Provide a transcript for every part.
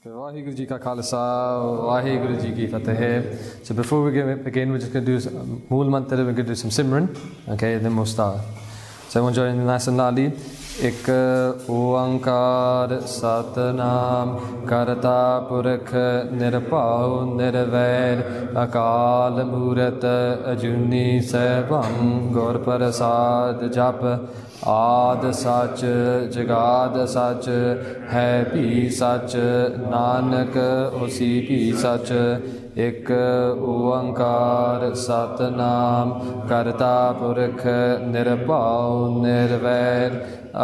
Vahai Guru Ji ka Khalsa, Vahai Guru Ji ki Fateh. So before we begin, we're just going to do Mool Mantra, we're going to do some Simran, okay, and then we'll start. So everyone join in nice and loudly. Ik oankar satnam karta purakh nirpau nirvair akal murat ajuni sabam gaur prasad jap आद सच जगाद सच है भी सच नानक उसी भी सच एक ओंकार सतनाम करता पुरख निर्भव निर्वैर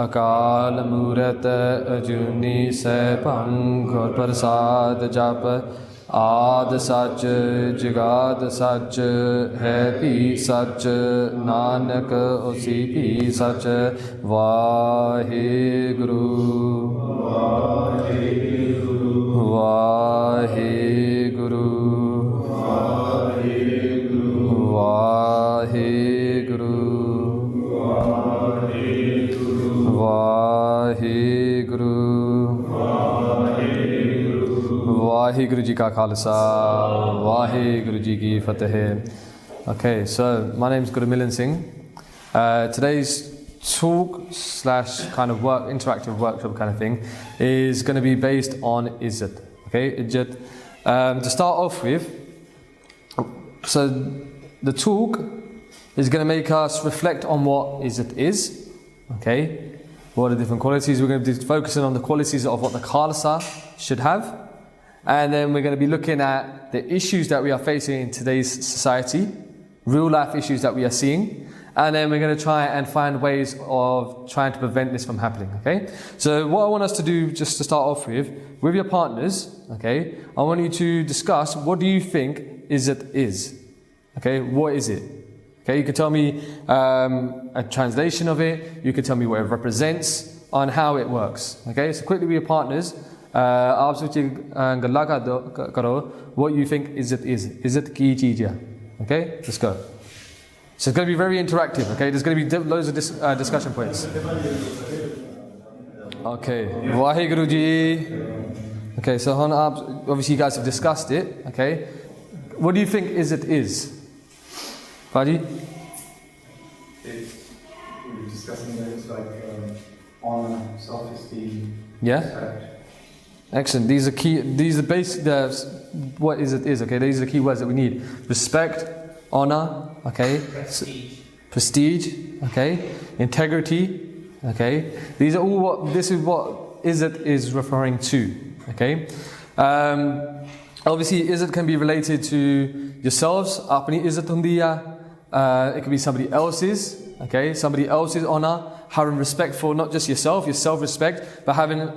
अकाल मूरत अजूनी सैभं गुर प्रसाद जप आद सच जगाद सच है भी सच नानक उसी भी सच Wahe Guru Wahe Guru Wahe Guru Wahe Guru Vaheguru Ji ka Khalsa, Vaheguru Ji ki Fateh. Okay, so my name is Gurmillan Singh. Today's talk slash kind of interactive workshop kind of thing is going to be based on Izzat. Okay, Izzat. To start off with, so the talk is going to make us reflect on what Izzat is. Okay, what are the different qualities? We're going to be focusing on the qualities of what the Khalsa should have. And then we're going to be looking at the issues that we are facing in today's society, real life issues that we are seeing. And then we're going to try and find ways of trying to prevent this from happening, okay? So what I want us to do, just to start off with your partners, okay, I want you to discuss, what do you think Izzat is? Okay, what is it? Okay, you can tell me a translation of it, you can tell me what it represents, on how it works, okay? So quickly with your partners, what you think Izzat is. Izzat ki cheez hai. Okay, let's go. So it's going to be very interactive, okay? There's going to be loads of discussion points. Okay, Vaheguru Ji. Okay, so obviously you guys have discussed it, okay? What do you think Izzat is? Faji? We're discussing that it's like honor, self-esteem, yeah? respect. Excellent. These are key. These are basic. What Izzat is. Okay. These are the key words that we need: respect, honor. Okay. Prestige. Okay. Integrity. Okay. These are all what. This is what Izzat is referring to. Okay. Obviously, Izzat can be related to yourselves. Apni Izzat hundiya. It can be somebody else's. Okay. Somebody else's honor. Having respect for not just yourself, your self-respect, but having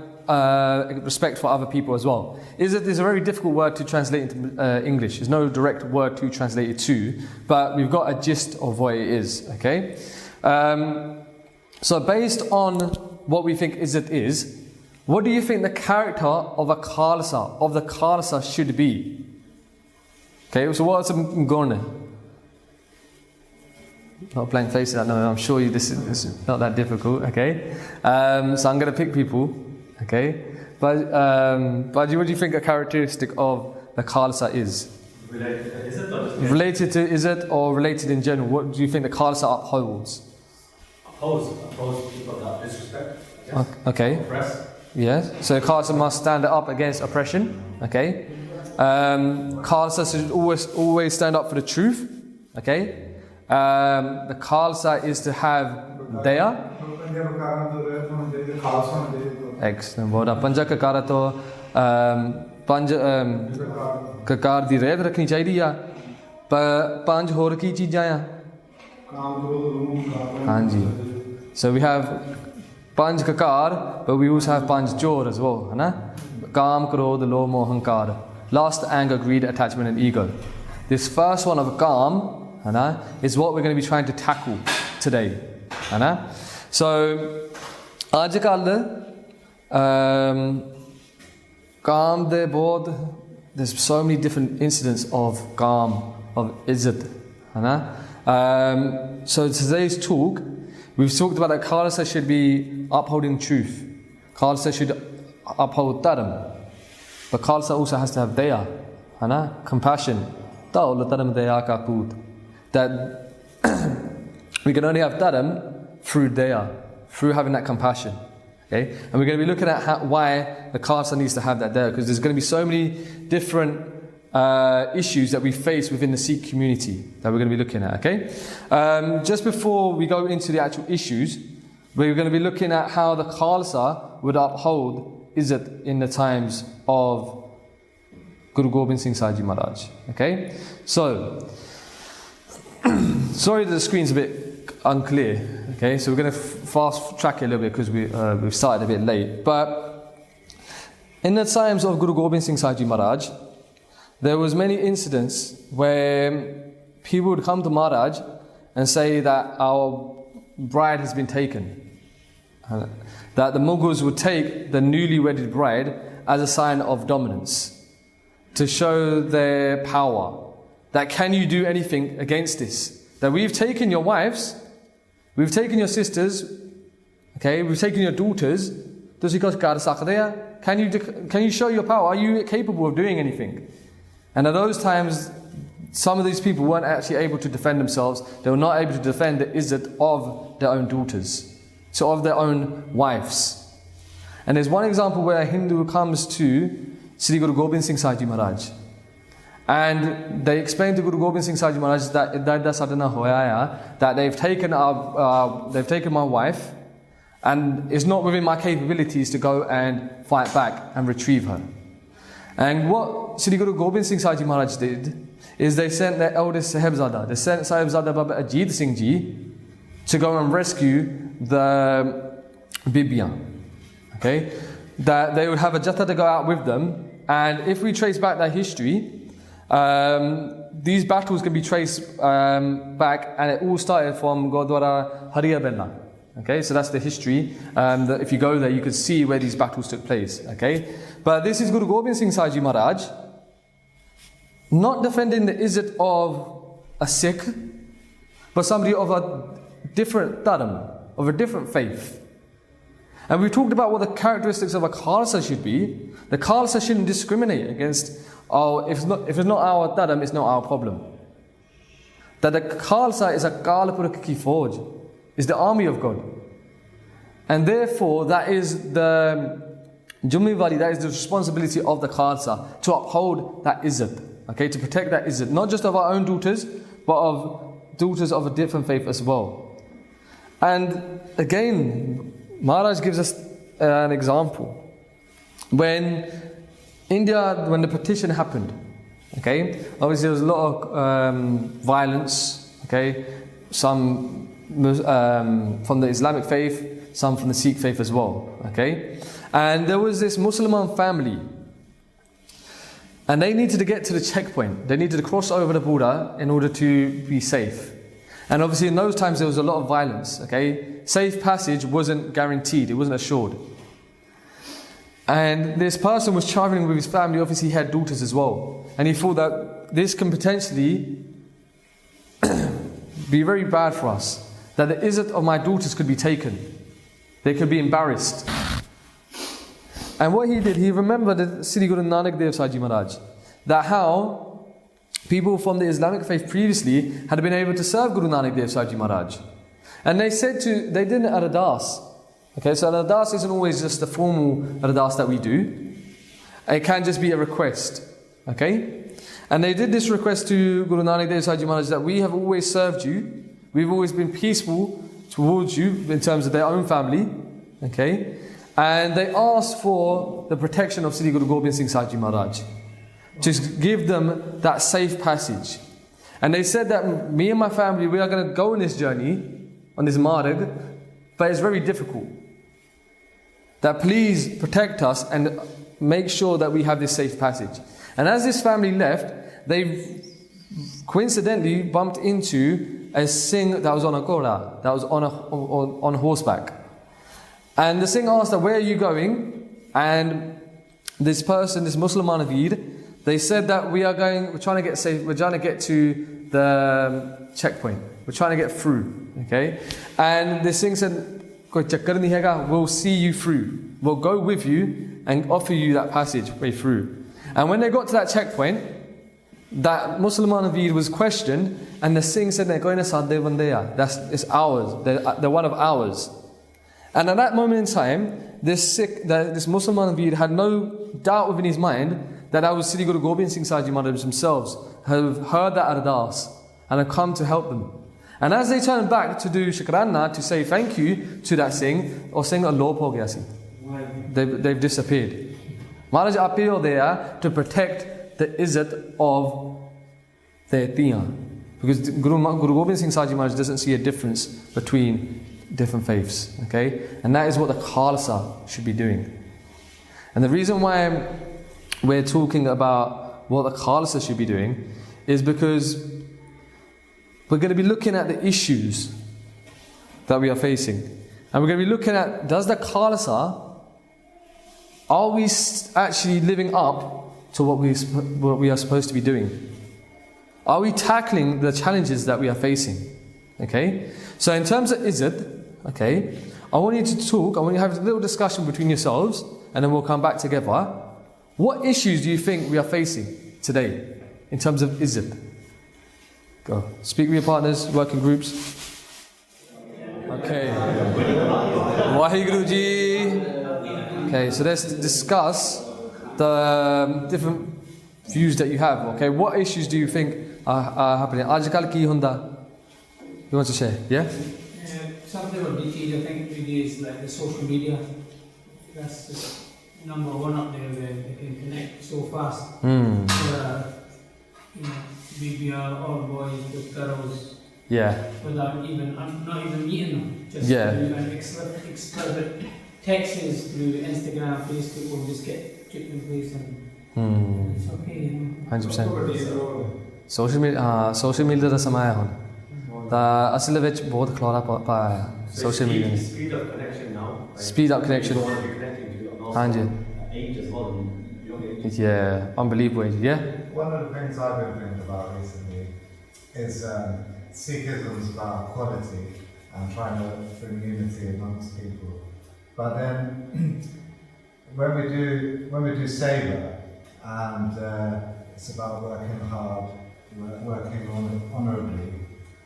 respect for other people as well. Izzat is a very difficult word to translate into English. There's no direct word to translate it to, but we've got a gist of what it is, okay? So based on what we think Izzat is, what do you think the character of the Khalsa should be? Okay, so what are some gone? Not blank faces, I know, I'm sure this is not that difficult, okay? So I'm going to pick people. Okay, but what do you think a characteristic of the Khalsa is? Related to Izzat or related in general? What do you think the Khalsa upholds? Oppose people that disrespect. Yes. Okay. Oppress. Yes. So Khalsa must stand up against oppression. Okay. Khalsa should always stand up for the truth. Okay. The Khalsa is to have daya. Excellent. Boda panja kakara to panj kakar di rehd rakhni chahidi ya panj hor ki cheezaं ya Hanji. So we have panj kakar, but we also have panj jor as well, है ना? Kaam, krodh, lobh, moh, hankar. Lust, anger, greed, attachment and ego. This first one of Kaam, है ना, is what we're going to be trying to tackle today, है ना? So आजकल Kaam de bod, there's so many different incidents of Kaam, of Izzat. So today's talk, we've talked about that Khalsa should be upholding truth. Khalsa should uphold Dharam. But Khalsa also has to have daya, compassion. That we can only have dharam through daya, through having that compassion. Okay? And we're going to be looking at why the Khalsa needs to have that daya, because there's going to be so many different issues that we face within the Sikh community that we're going to be looking at. Okay? Just before we go into the actual issues, we're going to be looking at how the Khalsa would uphold Izzat in the times of Guru Gobind Singh Sahib Ji Maharaj. Okay? So, sorry that the screen's a bit unclear. Okay? So we're going to fast track it a little bit because we've started a bit late. But in the times of Guru Gobind Singh Sahib Ji Maharaj, there was many incidents where people would come to Maharaj and say that our bride has been taken. That the Mughals would take the newly wedded bride as a sign of dominance, to show their power. That can you do anything against this? That we've taken your wives, we've taken your sisters, okay, we've taken your daughters. Can you show your power? Are you capable of doing anything? And at those times, some of these people weren't actually able to defend themselves. They were not able to defend the izzat of their own daughters, so of their own wives. And there's one example where a Hindu comes to Sri Guru Gobind Singh Sahib Ji Maharaj, and they explain to Guru Gobind Singh Sahib Ji Maharaj that they've taken my wife, and it's not within my capabilities to go and fight back and retrieve her. And what Sri Guru Gobind Singh Sahib Ji Maharaj did is they sent their eldest Sahibzada, they sent Sahibzada Baba Ajit Singh Ji to go and rescue the Bibiyan. Okay? That they would have a jatha to go out with them, and if we trace back their history, these battles can be traced back, and it all started from Gurdwara Hariya Bella. Okay, so that's the history. That if you go there, you can see where these battles took place. Okay, but this is Guru Gobind Singh Sahib Ji Maharaj not defending the izzat of a Sikh, but somebody of a different dharam, of a different faith. And we talked about what the characteristics of a Khalsa should be. The Khalsa shouldn't discriminate against, if it's not our dharam, it's not our problem. That the Khalsa is a Kalpurk ki Fauj, is the army of God. And therefore, that is the Jummewari, that is the responsibility of the Khalsa, to uphold that izzat, okay, to protect that izzat, not just of our own daughters, but of daughters of a different faith as well. And again, Maharaj gives us an example. When the partition happened, okay, obviously there was a lot of violence, okay, some from the Islamic faith, some from the Sikh faith as well, okay, and there was this Muslim family, and they needed to get to the checkpoint. They needed to cross over the border in order to be safe. And obviously in those times there was a lot of violence, okay? Safe passage wasn't guaranteed, it wasn't assured. And this person was traveling with his family, obviously he had daughters as well. And he thought that this can potentially be very bad for us. That the izzat of my daughters could be taken. They could be embarrassed. And what he did, he remembered that Sri Guru Nanak Dev Sahib Ji Maharaj, that how people from the Islamic faith previously had been able to serve Guru Nanak Dev Sahib Ji Maharaj. And they did an ardas. Okay, so an ardas isn't always just the formal ardas that we do. It can just be a request. Okay? And they did this request to Guru Nanak Dev Sahib Ji Maharaj that we have always served you. We've always been peaceful towards you in terms of their own family. Okay? And they asked for the protection of Sri Guru Gobind Singh Sahib Ji Maharaj, to give them that safe passage. And they said that me and my family, we are going to go on this journey, on this marg, but it's very difficult. That please protect us and make sure that we have this safe passage. And as this family left, they coincidentally bumped into a Singh that was on a Gora, that was on horseback. And the Singh asked her, where are you going? And this person, this Muslim Manavid, they said that we're trying to get safe, we're trying to get to the checkpoint, we're trying to get through, okay? And the Singh said, we'll see you through, we'll go with you and offer you that passageway through. And when they got to that checkpoint, that Musliman Veer was questioned, and the Singh said, it's ours, they're one of ours. And at that moment in time, this Musliman Veer had no doubt within his mind that our Sri Guru Gobind Singh Saji Maharaj themselves have heard that ardas and have come to help them. And as they turned back to do shukranna, to say thank you to that Singh, or saying Allah ho gaya si. They've disappeared. Maharaj appeared there to protect the izzat of their tiyan. Because Guru Gobind Singh Saji Maharaj doesn't see a difference between different faiths. Okay? And that is what the Khalsa should be doing. And the reason why we're talking about what the Khalsa should be doing is because we're going to be looking at the issues that we are facing. And we're going to be looking at, does the Khalsa, are we actually living up to what we are supposed to be doing? Are we tackling the challenges that we are facing? Okay? So in terms of Izzat, okay, I want you to talk, I want you to have a little discussion between yourselves, and then we'll come back together. What issues do you think we are facing today in terms of Izzat? Go. Speak with your partners, working groups. Okay. Waheguru Ji. Okay, so let's discuss the different views that you have. Okay, what issues do you think are happening? Ajkal ki hunda? You want to share? Yeah? Something about DT, I think really is like the social media. That's just number one up there where they can connect so fast. BBR, all boys with girls. Yeah. Without even, not even meeting them. Just through explicit texts through Instagram, Facebook, or just get in place and it's okay, you know. 100%. Social media ਦਾ ਸਮਾਂ ਹੈ ਹੁਣ ਤਾਂ ਅਸਲ ਵਿੱਚ ਬਹੁਤ ਖਲਾਰਾ ਪਾਇਆ ਹੈ social media ਨੇ. Speed up connection now. Speed up connection. You don't want to be connecting to your ਹਾਂਜੀ. age as well. Young age. Yeah, unbelievable. Yeah. One of the things I've been thinking about recently is Sikhism is about quality and trying to bring unity amongst people. But then when we do Sabre and it's about working hard, working honourably,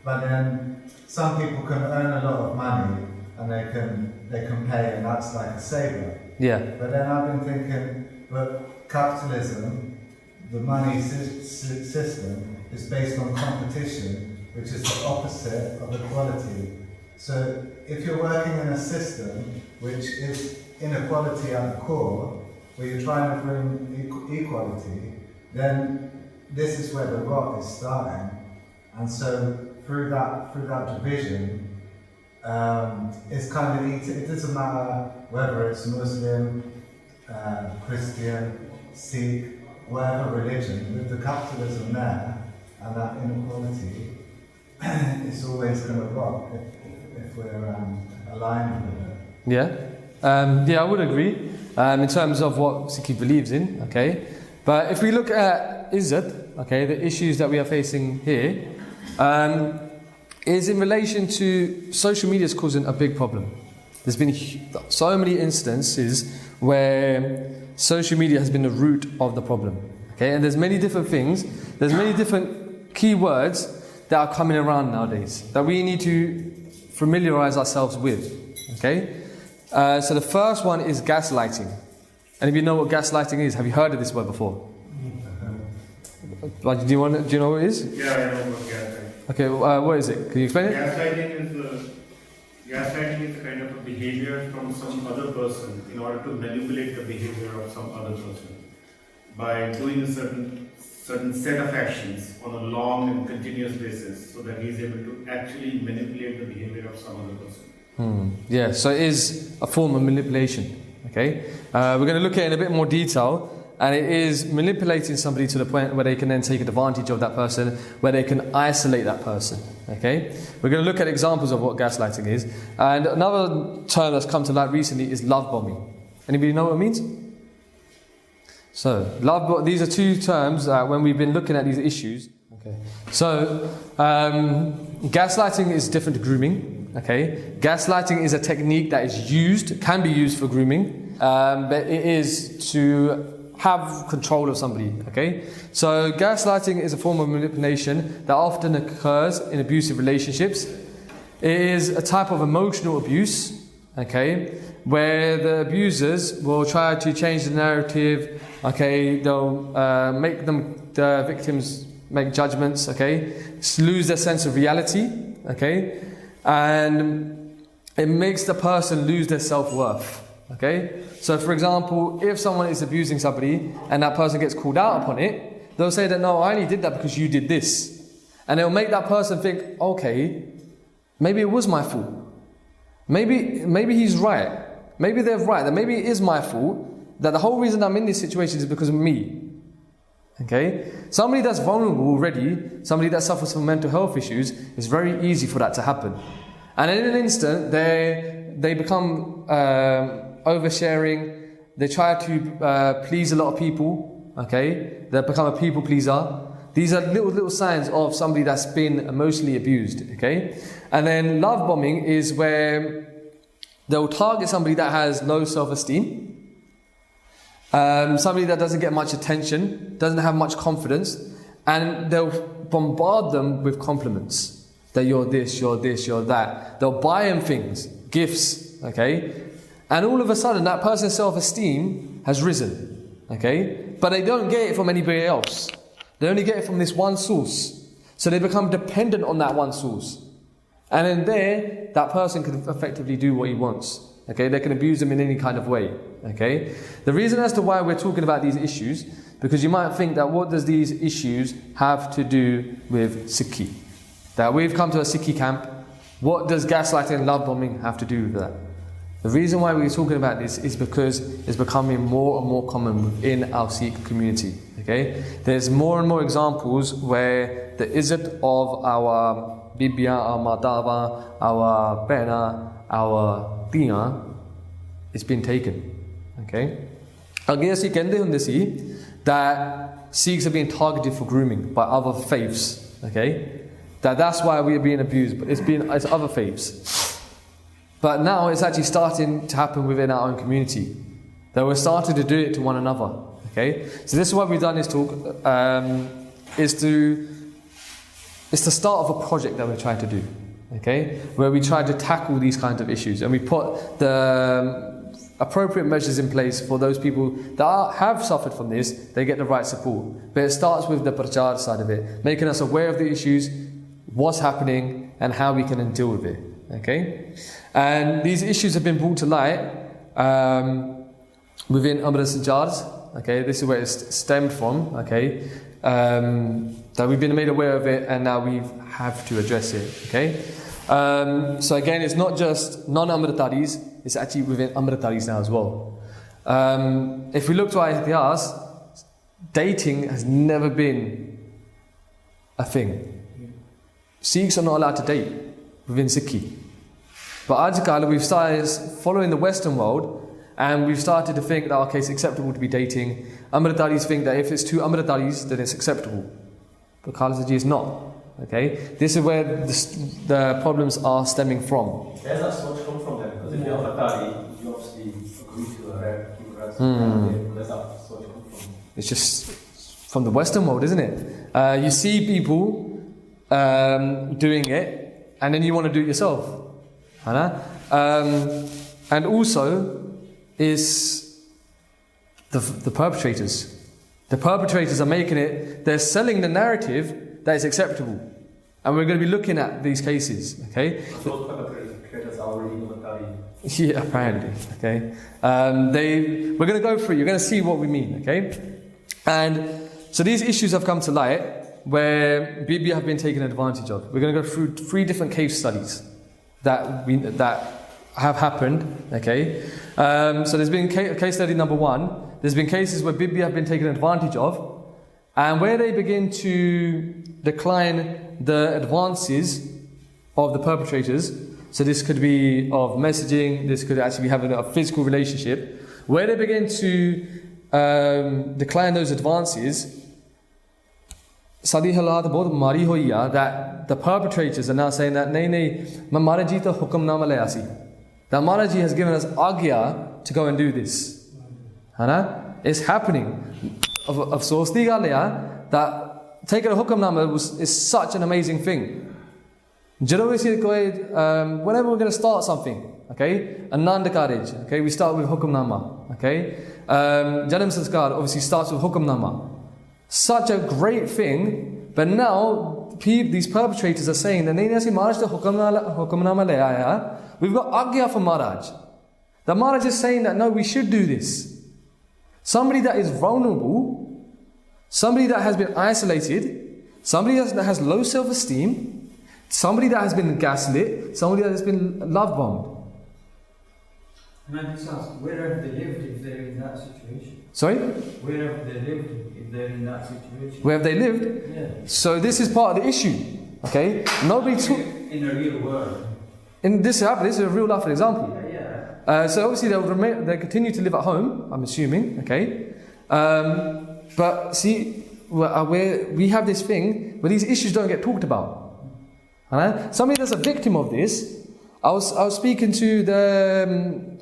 but then some people can earn a lot of money and they can pay, and that's like a Sabre. Yeah. But then I've been thinking, but capitalism, the money system, is based on competition, which is the opposite of equality. So if you're working in a system which is inequality at the core, where you're trying to bring equality, then this is where the rot is starting. And so through that division, it's kind of easy. It doesn't matter whether it's Muslim, Christian, Sikh, whatever religion, with the capitalism there and that inequality, it's always going to rot if we're aligned with it. Yeah. I would agree in terms of what Sikh believes in. Okay, but if we look at Izzat, okay, the issues that we are facing here is in relation to social media is causing a big problem. There's been so many instances where social media has been the root of the problem. Okay, and there's many different things, there's many different keywords that are coming around nowadays that we need to familiarize ourselves with. Okay, so the first one is gaslighting. And if you know what gaslighting is, have you heard of this word before? Do you know what it is? Yeah, I know what gaslighting. Okay, what is it? Can you explain it? Gaslighting is a kind of a behavior from some other person in order to manipulate the behavior of some other person by doing a certain set of actions on a long and continuous basis, so that he is able to actually manipulate the behavior of some other person. Yeah, so it is a form of manipulation. Okay, we're going to look at it in a bit more detail. And it is manipulating somebody to the point where they can then take advantage of that person, where they can isolate that person. Okay? We're going to look at examples of what gaslighting is. And another term that's come to light recently is love bombing. Anybody know what it means? So, these are two terms when we've been looking at these issues. Okay. So, gaslighting is different to grooming. Okay? Gaslighting is a technique that is used, can be used for grooming. but it is to have control of somebody, okay? So gaslighting is a form of manipulation that often occurs in abusive relationships. It is a type of emotional abuse, okay, where the abusers will try to change the narrative, okay, they'll make the victims make judgments, okay, lose their sense of reality, okay, and it makes the person lose their self-worth, okay. So for example, if someone is abusing somebody and that person gets called out upon it, they'll say that, no, I only did that because you did this. And it'll make that person think, okay, maybe it was my fault. Maybe he's right. Maybe they're right. That maybe it is my fault. That the whole reason I'm in this situation is because of me. Okay? Somebody that's vulnerable already, somebody that suffers from mental health issues, it's very easy for that to happen. And in an instant, they become oversharing. They try to please a lot of people. Okay? They become a people pleaser. These are little signs of somebody that's been emotionally abused. Okay? And then love bombing is where they'll target somebody that has low self-esteem. Somebody that doesn't get much attention, doesn't have much confidence, and they'll bombard them with compliments. That you're this, you're this, you're that. They'll buy them things, gifts, okay? And all of a sudden that person's self-esteem has risen, okay? But they don't get it from anybody else. They only get it from this one source. So they become dependent on that one source. And in there, that person can effectively do what he wants. Okay, they can abuse them in any kind of way. Okay, the reason as to why we're talking about these issues, because you might think that what does these issues have to do with Sikhi? That we've come to a Sikhi camp. What does gaslighting and love bombing have to do with that? The reason why we're talking about this is because it's becoming more and more common within our Sikh community. Okay, there's more and more examples where the Izzat of our Bibia, our Matava, our Bena, our Tia, it's been taken. Okay? Again, ਅਸੀਂ ਕਹਿੰਦੇ ਹੁੰਦੇ ਸੀ that Sikhs are being targeted for grooming by other faiths. Okay? That's why we are being abused, but it's other faiths. But now it's actually starting to happen within our own community. That we're starting to do it to one another. Okay? So this is why we've done this talk, it's the start of a project that we're trying to do. Okay, where we try to tackle these kinds of issues and we put the appropriate measures in place for those people that have suffered from this. They get the right support, but it starts with the prachar side of it, making us aware of the issues, what's happening, and how we can deal with it. Okay, and these issues have been brought to light within Amrit Sanjars. Okay, this is where it's stemmed from. Okay, that we've been made aware of it and now we have to address it. Okay, so again, it's not just non-Amritaris, it's actually within Amritaris now as well. If we look to our ihtiyas, dating has never been a thing. Sikhs are not allowed to date within Sikhi. But Ajkal, we've started following the Western world and we've started to think that, okay, it's acceptable to be dating. Amritaris think that if it's two Amritaris, then it's acceptable. But Khalsa ji is not. Okay? This is where the problems are stemming from. Where does that switch come from then? Because if you're Amritari, you obviously agree to a rare Where does that switch come from? It's just from the Western world, isn't it? You see people doing it, and then you want to do it yourself. And also, is the perpetrators. The perpetrators are making it, they're selling the narrative that is acceptable. And we're going to be looking at these cases, okay? Those perpetrators are already Amritari. Yeah, apparently, okay? We're going to go through, you're going to see what we mean, okay? And so these issues have come to light where Bibia have been taken advantage of. We're going to go through 3 different case studies that have happened, okay? So there's been case study number 1. There's been cases where Bibia have been taken advantage of, and where they begin to decline the advances of the perpetrators. So this could be of messaging, this could actually be having a physical relationship. Where they begin to decline those advances, Sadi halat bahut mari hoyi hai that the perpetrators are now saying that nahi Maharaji to hukum na malaya si. That Maharaji has given us agya to go and do this. It's happening. Of source, that taking a hukamnama is such an amazing thing. Whenever we're going to start something, okay, a nanda karij, okay, we start with hukamnama, okay. Janam sanskar obviously starts with hukamnama. Such a great thing, but now these perpetrators are saying that we've got agya from Maharaj. The Maharaj is saying that no, we should do this. Somebody that is vulnerable, somebody that has been isolated, somebody that has low self-esteem, somebody that has been gaslit, somebody that has been love bombed. And I just ask, where have they lived if they're in that situation? Sorry? Where have they lived if they're in that situation? Where have they lived? Yeah. So this is part of the issue. Okay? Nobody took. In a real world. In this happened, this is a real life example. Yeah. So obviously they continue to live at home, I'm assuming, okay? But see, we have this thing where these issues don't get talked about. Somebody that's a victim of this, I was speaking to the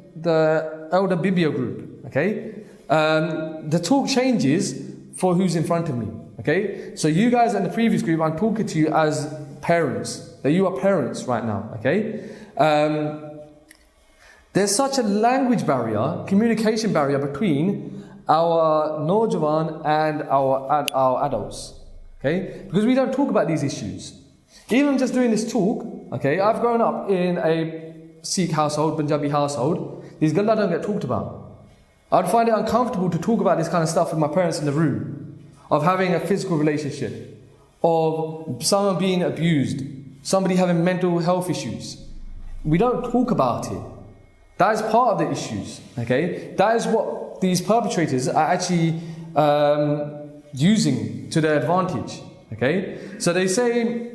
elder Bibia group, okay? The talk changes for who's in front of me, okay? So you guys in the previous group, I'm talking to you as parents, that you are parents right now, okay? There's such a language barrier, communication barrier between our Naujawan and our adults, okay? Because we don't talk about these issues. Even just doing this talk, okay, I've grown up in a Sikh household, Punjabi household. These galla don't get talked about. I'd find it uncomfortable to talk about this kind of stuff with my parents in the room, of having a physical relationship, of someone being abused, somebody having mental health issues. We don't talk about it. That is part of the issues, okay? That is what these perpetrators are actually using to their advantage, okay? So they say,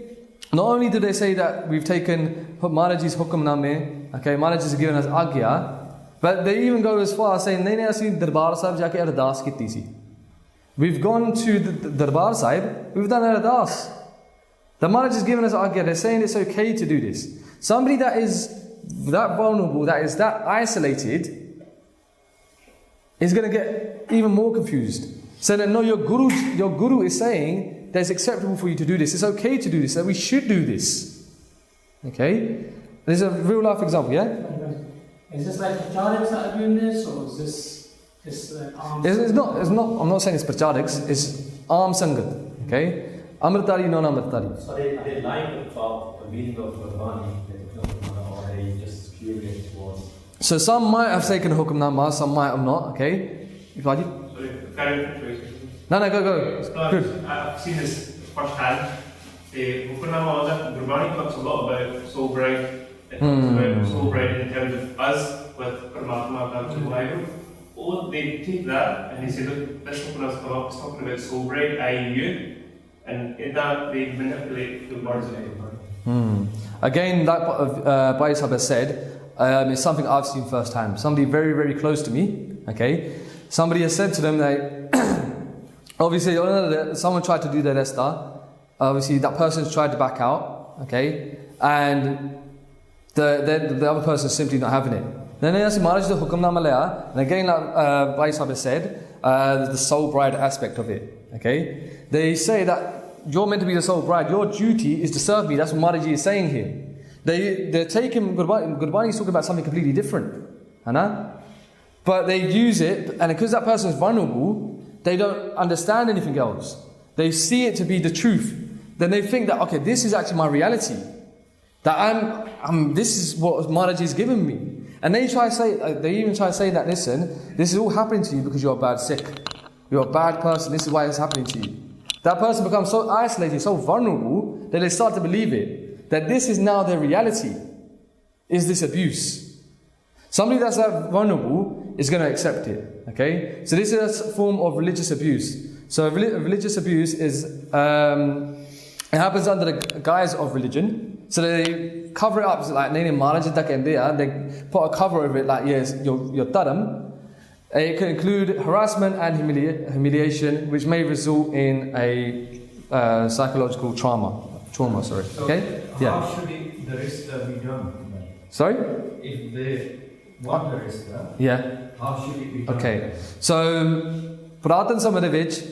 not only do they say that we've taken Maharaji's hukamname, okay, Maharaj has given us agya, but they even go as far as saying, Darbar Sahib jaake ardas kiti si. We've gone to the Darbar Sahib, we've done ardas. The Maharaj has given us agya, they're saying it's okay to do this. Somebody that is that vulnerable, that is that isolated, is going to get even more confused. So that no, your guru is saying that it's acceptable for you to do this. It's okay to do this. That we should do this. Okay, there's a real life example. Yeah. Is this like Prachariks that are doing this, or is this just like armed? It's not. I'm not saying it's Prachariks. It's armed Sangat. Okay, Amritari, non-Amritari. So they lying about the meaning of Gurbani, or they just curious towards. So some might have taken hukamnama, some might have not. Okay, Sorry, No, go. Good. I've seen this firsthand. Hukamnama, Gurbani talks a lot about soul bride. It talks about soul bride in terms of us with Paramatma and Bible. Or they take that and they say, look, this Hukamna is talking about soul bride, i.e. you. And in that, they manipulate the words of it. Again, like what Bhai Sahib has said, it's something I've seen firsthand. Somebody very, very close to me, okay? Somebody has said to them that, obviously, someone tried to do their resta. Obviously, that person's tried to back out, okay? And the other person's simply not having it. Then they ask Maharaj the hukamnama laya, and again, like Bhai Sahib has said, the soul bride aspect of it, okay? They say that you're meant to be the soul bride, your duty is to serve me. That's what Maharaj is saying here. They're taking Gurbani is talking about something completely different. But they use it, and because that person is vulnerable, they don't understand anything else. They see it to be the truth. Then they think that, okay, this is actually my reality. That this is what Maharaj is giving me. And they even try to say that, listen, this is all happening to you because you're a bad Sikh. You're a bad person, this is why it's happening to you. That person becomes so isolated, so vulnerable, that they start to believe it. That this is now their reality, is this abuse. Somebody that's that vulnerable is going to accept it, okay? So this is a form of religious abuse. So religious abuse is, it happens under the guise of religion. So they cover it up, so like, they put a cover over it like, yes, your taram. It can include harassment and humiliation, which may result in a psychological trauma. So okay? How should the rest be done? Sorry? If want the resta, Yeah. how should it be done? Okay. So, Pratan Samadavich,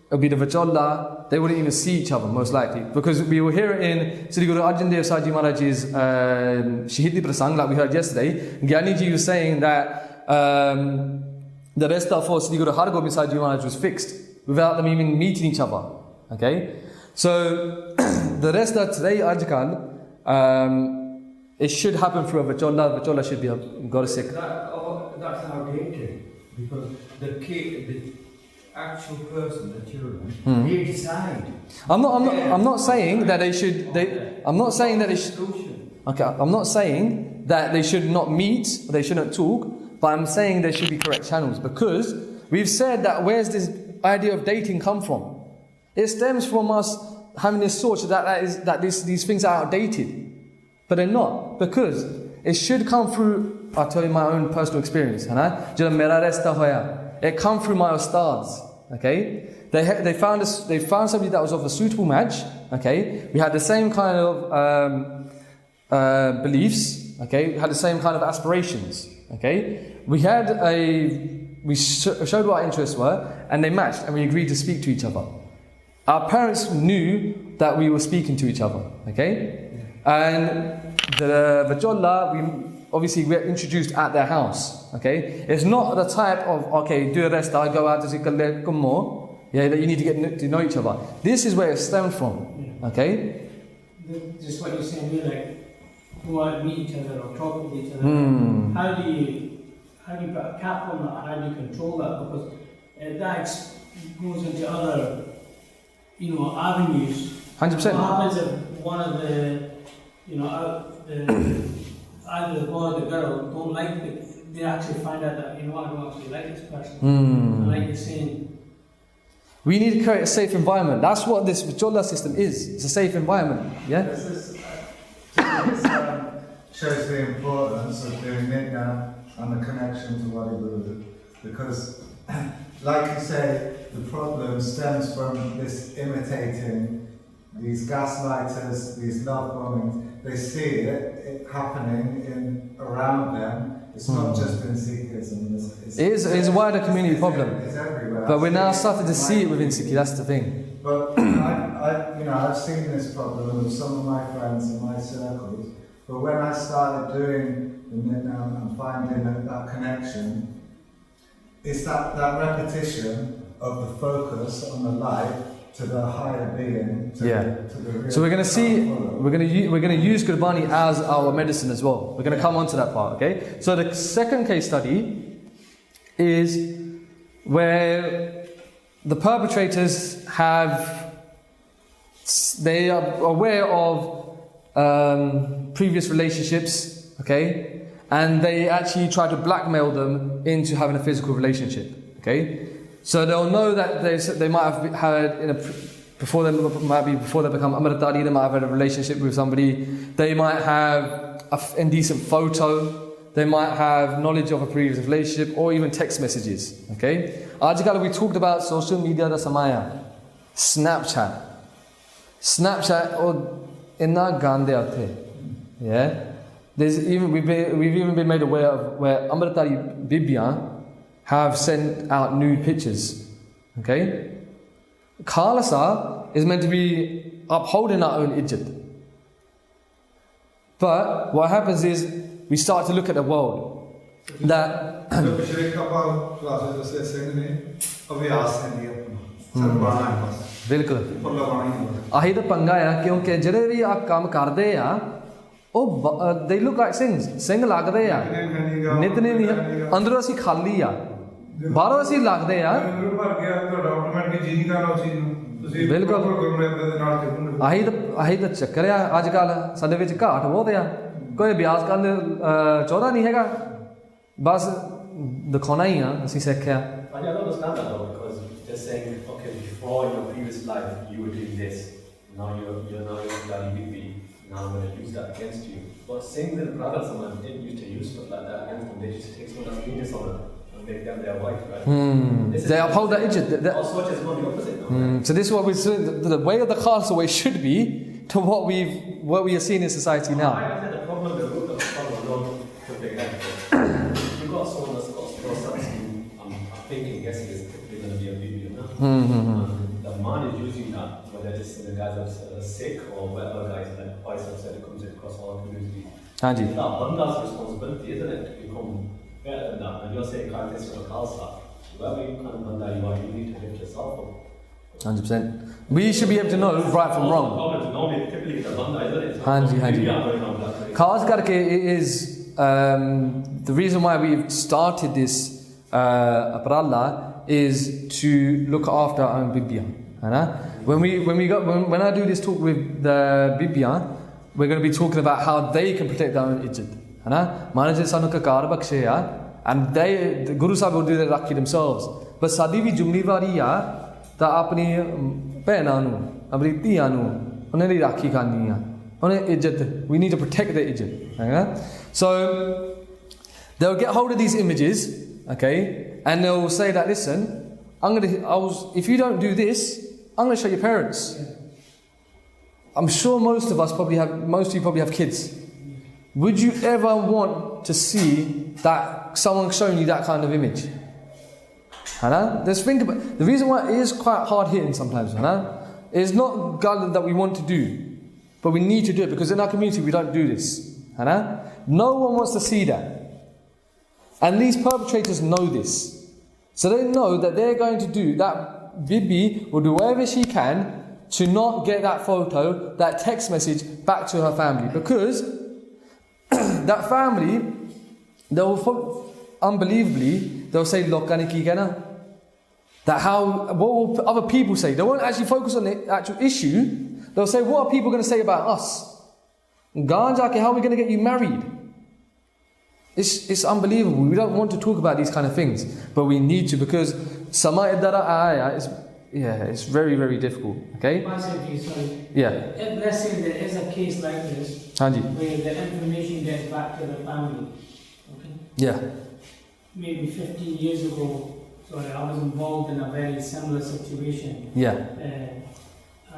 it'll be the Vacholla, they wouldn't even see each other, most likely. Because we will hear it in Sri Guru Arjan Dev Saji Maharaj's Shahidi Prasang, like we heard yesterday. Gyaniji was saying that the resta for Sri Guru Har Gobind Saji Maharaj was fixed, without them even meeting each other. Okay? So, the resta today, Ajkal, it should happen through a Vacholla. Vacholla should be a Sikh. That's outdated because the actual person, the children, they decide. I'm not saying that they should. I'm not saying that they should. Okay, I'm not saying that they should not meet or they shouldn't talk, but I'm saying there should be correct channels because we've said that where's this idea of dating come from? It stems from us having this thought that these things are outdated, but they're not, because it should come through. I'll tell you my own personal experience. It come through my ustads. Okay, they found somebody that was of a suitable match. Okay, we had the same kind of beliefs. Okay, we had the same kind of aspirations. Okay, we showed what our interests were, and they matched, and we agreed to speak to each other. Our parents knew that we were speaking to each other. Okay, and the Vacholla, obviously we're introduced at their house. Okay, it's not the type of do a rest, I go out to Sikh more. Yeah, that you need to get to know each other. This is where it stemmed from. Okay, just what you're saying here, like who want to meet each other or talk with each other. How do you put a cap on that? How do you control that? Because that goes into other avenues. 100%. What happens if one of the either the boy or the girl don't like it, they actually find out that, I don't actually like this person. Like you're saying. We need to create a safe environment. That's what this Vacholla system is. It's a safe environment. Yeah? This shows the importance of doing Nitna and the connection to Wali Guru. Because, like you say, the problem stems from this imitating these gaslighters, these love bombings. They see it happening around them. It's not just in Sikhism. It's a wider community problem. It's everywhere. But we're now starting to see it within Sikhi. That's the thing. But I've seen this problem with some of my friends in my circles. But when I started doing the Nitna and finding that connection, it's that repetition of the focus on the light to the higher being. To the real. So we're going to see. We're going to use Gurbani as our medicine as well. We're going to come on to that part. Okay. So the second case study is where the perpetrators they are aware of previous relationships. Okay, and they actually try to blackmail them into having a physical relationship. Okay. So they'll know that they might have had before they become Amritari, they might have had a relationship with somebody. They might have an indecent photo. They might have knowledge of a previous relationship, or even text messages. Okay. Ajkal we talked about social media, the samaya, Snapchat or inna gande athe. Yeah. We've even been made aware of where Amritari Bibia have sent out nude pictures. Okay? Khalsa is meant to be upholding our own Izzat. But what happens is we start to look at the world that बिल्कुल आही तो पंगा है क्योंकि ਜਿਹੜੇ ਵੀ ਆ ਕੰਮ ਕਰਦੇ ਆ ਉਹ they look like ਸਿੰਘ ਲੱਗਦੇ ਆ ਨਿਤਨੇ ਨਹੀਂ ਅੰਦਰੋਂ ਅਸੀਂ ਖਾਲੀ ਆ ਬਾਹਰੋਂ ਅਸੀਂ ਲੱਗਦੇ ਆ ਬਿਲਕੁਲ ਆਹੀ ਤਾਂ ਚੱਕਰ ਆ ਅੱਜ ਕੱਲ ਸਾਡੇ ਵਿੱਚ ਘਾਟ ਬਹੁਤ ਆ ਕੋਈ ਅਭਿਆਸ ਕਰਨ ਚਾਹੁੰਦਾ ਨਹੀਂ ਹੈਗਾ ਬਸ ਦਿਖਾਉਣਾ ਹੀ ਆ ਅਸੀਂ ਸਿੱਖਿਆ I don't understand that though, because they're saying, okay, before in your previous life you were doing this, now you're bloody big, now I'm going to use that against you. But saying that brother someone didn't used to use stuff like that against them, they just take someone that's genius on them and make them their wife, right? They uphold that Izzat. Also, it's going the opposite now. So this is what we're saying, the way of the Khalsa way should be to what we are seeing in society now. I said the problem, the root of the problem, not to take that. The man is using that, whether it's in the guise of Sikh or whatever guys, like Faisal said, it comes across all communities. Hanji. It's that banda's responsibility, isn't it, to become better than that? And you're saying, can't this sort of Khalsa? Whoever you kind of banda you are, you need to lift yourself up. 100%. We should be able to know right from wrong. Normally, typically, the banda, isn't it? So Hanji, hanji. we are going on that way. Khas karke is the reason why we've started this Aparalla is to look after our own Bibia. When I do this talk with the Bibia, we're going to be talking about how they can protect their own Izzat. Manager sanu ka kar baksheya, and they, the Guru Sahib will do the Rakhi themselves. But sadi vi jummevari ya ta apni behna nu, apni tiya nu, unhe li Rakhi karni hai. Unhe Izzat, we need to protect their Izzat. So they'll get hold of these images, okay, and they'll say that, listen, if you don't do this, I'm going to show your parents. I'm sure most of you probably have kids. Would you ever want to see that someone showing you that kind of image? Let's think about the reason why it is quite hard hitting sometimes. It's not God that we want to do, but we need to do it because in our community we don't do this. No one wants to see that. And these perpetrators know this. So they know that they're going to do that. Bibi will do whatever she can to not get that photo, that text message back to her family. Because that family, they'll say, Lokane ki kehna? That what will other people say? They won't actually focus on the actual issue. They'll say, what are people going to say about us? Ganja, how are we going to get you married? It's unbelievable. We don't want to talk about these kind of things, but we need to because it's very, very difficult. Okay? Yeah. Let's say there is a case like this Hanji. where the information gets back to the family. Okay? Yeah. Maybe 15 years ago, I was involved in a very similar situation. Yeah.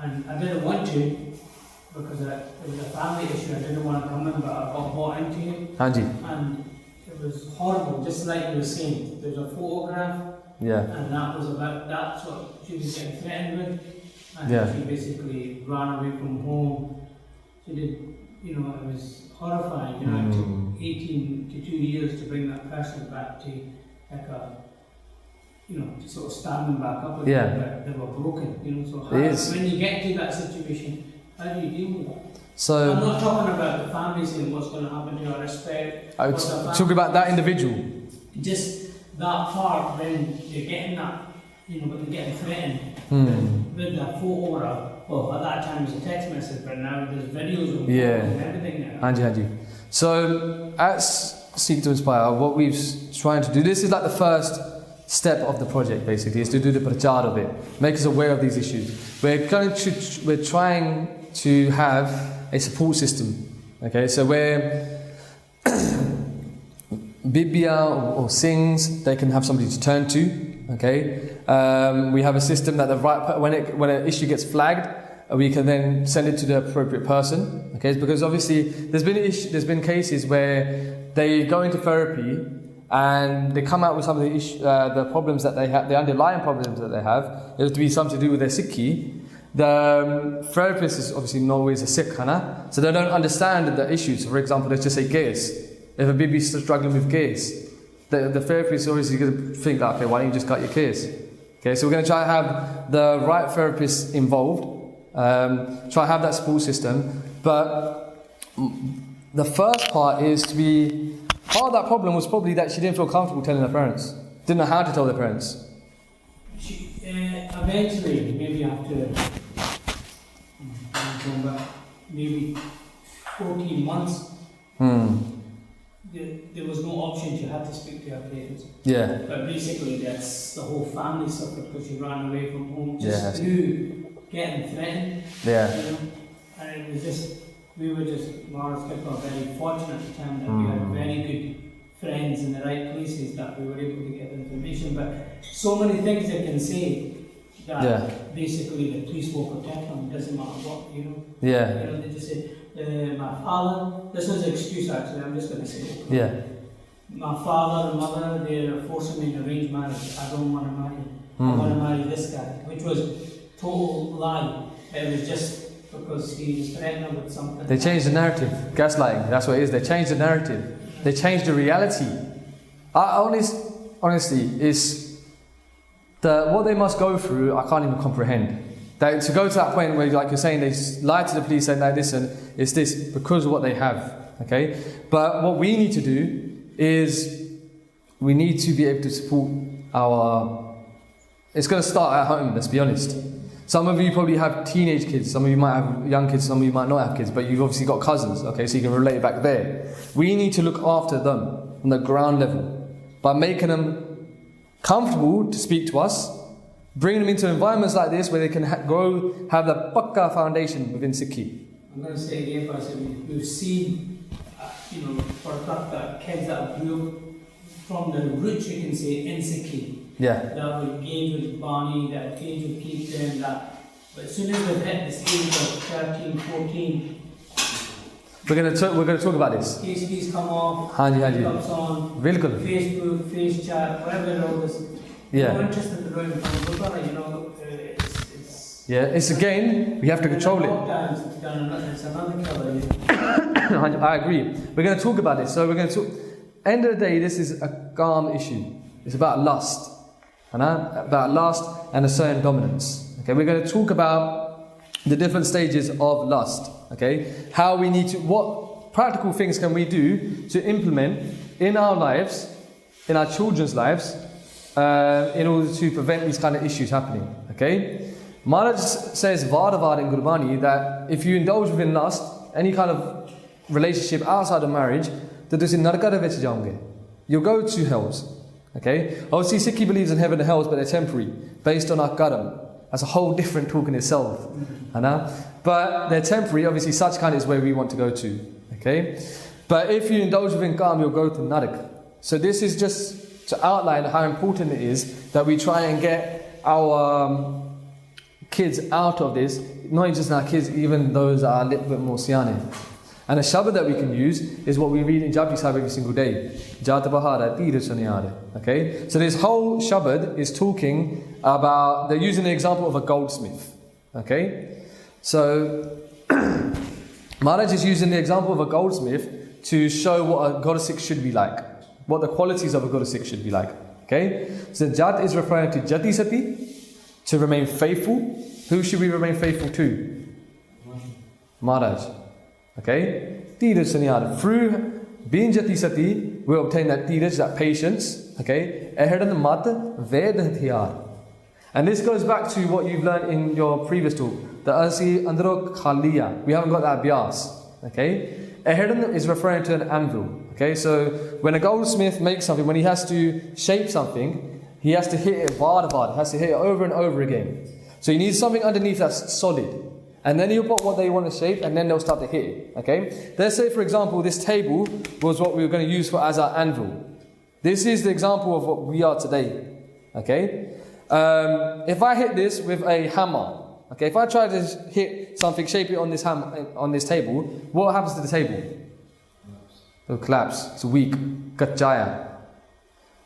And I didn't want to because it was a family issue. I didn't want to come in, but I got bought into it. Hanji. And it was horrible, just like you were saying. There was a photograph, Yeah. and that was about that. So she was getting threatened with, and she basically ran away from home. She did, it was horrifying. It took 18 to 2 years to bring that person back to like a, to sort of stand them back up again. But they were broken. So when you get to that situation, how do you deal with that? So I'm not talking about the family saying what's going to happen to your respect. I was talking about that individual. Just that part when you're getting that, when you're getting threatened with that photo. Well, at that time it was a text message, but now there's videos of and everything now. Hanji. So at Sikh2Inspire, what we're trying to do, this is like the first step of the project basically, is to do the prachar of it, make us aware of these issues. We're trying to have a support system. Okay, so where Bibia or Singhs, they can have somebody to turn to. Okay, we have a system that when an issue gets flagged, we can then send it to the appropriate person. Okay, because obviously there's been cases where they go into therapy and they come out with some of the problems that they have, the underlying problems that they have. It has to be something to do with their Sikhi. The therapist is obviously not always a Sikh, so they don't understand the issues. For example, let's just say gas. If a baby is struggling with gas, the therapist is obviously going to think, okay, why don't you just cut your gas? Okay, so we're going to try to have the right therapist involved, try to have that support system. But the first part is to be, part of that problem was probably that she didn't feel comfortable telling her parents, didn't know how to tell their parents. Eventually, maybe after maybe 14 months, there was no option. She had to speak to her parents. Yeah. But basically, that's the whole family suffered because she ran away from home just through getting threatened. Yeah. And it was just, we were just, Mara's people are very fortunate at the time that we had very good friends in the right places that we were able to get information. But so many things they can say that basically the police will protect them, doesn't matter what, they just say, my father, this was an excuse actually, I'm just going to say it. My father and mother, they're forcing me to arrange marriage, I don't want to marry. I want to marry this guy, which was total lie. It was just because he was threatening her with something. They changed the narrative. Gaslighting, that's what it is. They changed the narrative. They changed the reality. Honestly, is what they must go through, I can't even comprehend. That to go to that point where, like you're saying, they lie to the police saying that listen, it's this because of what they have. Okay? But what we need to do is we need to be able to support it's going to start at home, let's be honest. Some of you probably have teenage kids, some of you might have young kids, some of you might not have kids, but you've obviously got cousins, okay, so you can relate it back there. We need to look after them on the ground level by making them comfortable to speak to us, bringing them into environments like this where they can have the pakka foundation within Sikhi. I'm going to say again, but I said we've seen, for a fact that kids that grew up from the roots, you can say, in Sikhi. Yeah. That will engage with Gurbani, that engage with Kirtan, but as soon as they've hit the stage of 13, 14, we're going to talk about this. KCBs come off, Hanji. comes on, Bilkul. Facebook, face chat, whatever it is. Yeah. More interested in learning from Gurbani, Yeah, it's again, we have to control it. It's another color. I agree. We're going to talk about this. So we're going to talk. End of the day, this is a Kaam issue. It's about lust. About lust and a certain dominance. Okay, we're going to talk about the different stages of lust. Okay, how we need to, what practical things can we do to implement in our lives, in our children's lives, in order to prevent these kind of issues happening. Okay, Maharaj says Vardavad in Gurbani that if you indulge within lust, any kind of relationship outside of marriage, you'll go to hells. Okay? Obviously, Sikhi believes in heaven and hells, but they're temporary, based on our karam. That's a whole different talk in itself. But they're temporary. Obviously, such kind is where we want to go to. Okay? But if you indulge within Kaam, you'll go to Narak. So this is just to outline how important it is that we try and get our kids out of this. Not just our kids, even those that are a little bit more siyane. And a shabad that we can use is what we read in Japji Sahib every single day. Jat bahara tir sunyare. Okay? So this whole shabad is talking about, they're using the example of a goldsmith. Okay? So Maharaj is using the example of a goldsmith to show what a goddess should be like. What the qualities of a goddess should be like. Okay? So Jat is referring to Jati Sati, to remain faithful. Who should we remain faithful to? Maharaj. Okay? Tiraj Sanyada. Through being Jati Sati, we obtain that tiraj, that patience. Okay? Ehedan mat ved hatiyar. And this goes back to what you've learned in your previous talk. The Asi Andro Khaliya. We haven't got that bias. Okay? Ehedan is referring to an anvil. Okay? So when a goldsmith makes something, when he has to shape something, he has to hit it vard, has to hit it over and over again. So you need something underneath that's solid. And then you put what they want to shape, and then they'll start to hit it. Okay? Let's say, for example, this table was what we were going to use as our anvil. This is the example of what we are today. Okay? If I hit this with a hammer, okay, if I try to hit something, shape it on this on this table, what happens to the table? It'll collapse. It's weak. Kachaya.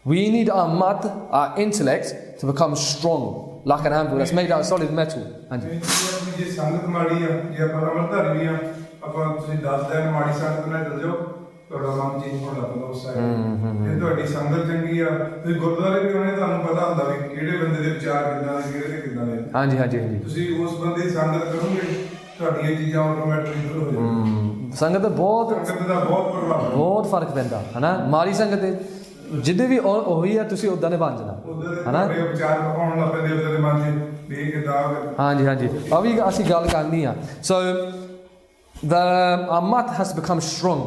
We need our mat, our intellect, to become strong, like an anvil that's made out of solid metal. And ਜੇ ਸੰਗਤ ਮਾੜੀ ਆ ਜੇ ਆਪਾਂ ਅਮਰਧਾਰੀ ਵੀ ਆ ਆਪਾਂ ਤੁਸੀਂ 10 ਦਿਨ ਮਾੜੀ ਸੰਗਤ ਨਾਲ ਚੱਲ ਜਾਓ ਤੁਹਾਡਾ ਮਨ ਚੇਂਜ ਹੋਣ ਲੱਗ ਪੈਂਦਾ ਉਸ ਸਾਈਡ ਜੇ ਤੁਹਾਡੀ ਸੰਗਤ ਚੰਗੀ ਆ ਤੁਸੀਂ ਗੁਰਦੁਆਰੇ ਵੀ ਹੋਣੇ ਤੁਹਾਨੂੰ ਪਤਾ ਹੁੰਦਾ ਵੀ ਕਿਹੜੇ ਬੰਦੇ ਦੇ ਵਿਚਾਰ ਕਿੱਦਾਂ ਨੇ ਕਿਹੜੇ ਦੇ ਕਿੱਦਾਂ ਨੇ ਹਾਂਜੀ ਤੁਸੀਂ ਉਸ ਬੰਦੇ ਦੀ ਸੰਗਤ ਕਰੋਗੇ ਤੁਹਾਡੀਆਂ ਚੀਜ਼ਾਂ ਆਟੋਮੈਟਿਕਲੀ ਦੂਰ ਹੋ ਜਾਣਗੀਆਂ ਸੰਗਤ ਦਾ ਬਹੁਤ ਪ੍ਰਭਾਵ ਬਹੁਤ ਫਰਕ ਪੈਂਦਾ ਹਨਾ ਮਾੜੀ ਸੰਗਤ ਦੇ ਜਿੱਦੇ ਵੀ ਉਹੀ ਆ ਤੁਸੀਂ ਉਦਾਂ ਦੇ ਬਣ ਜਾਣਾ ਹਨਾ ਵਿਚਾਰ ਆਉਣ ਲੱਗ ਪੈਂਦੇ ਉਹਦੇ ਮਨ 'ਚ ਵੀ ਕਿਦਾਂ ਹਾਂਜੀ ਆ ਵੀ ਅਸੀਂ ਗੱਲ ਕਰਨੀ ਆ ਸੋ our mat has become strong.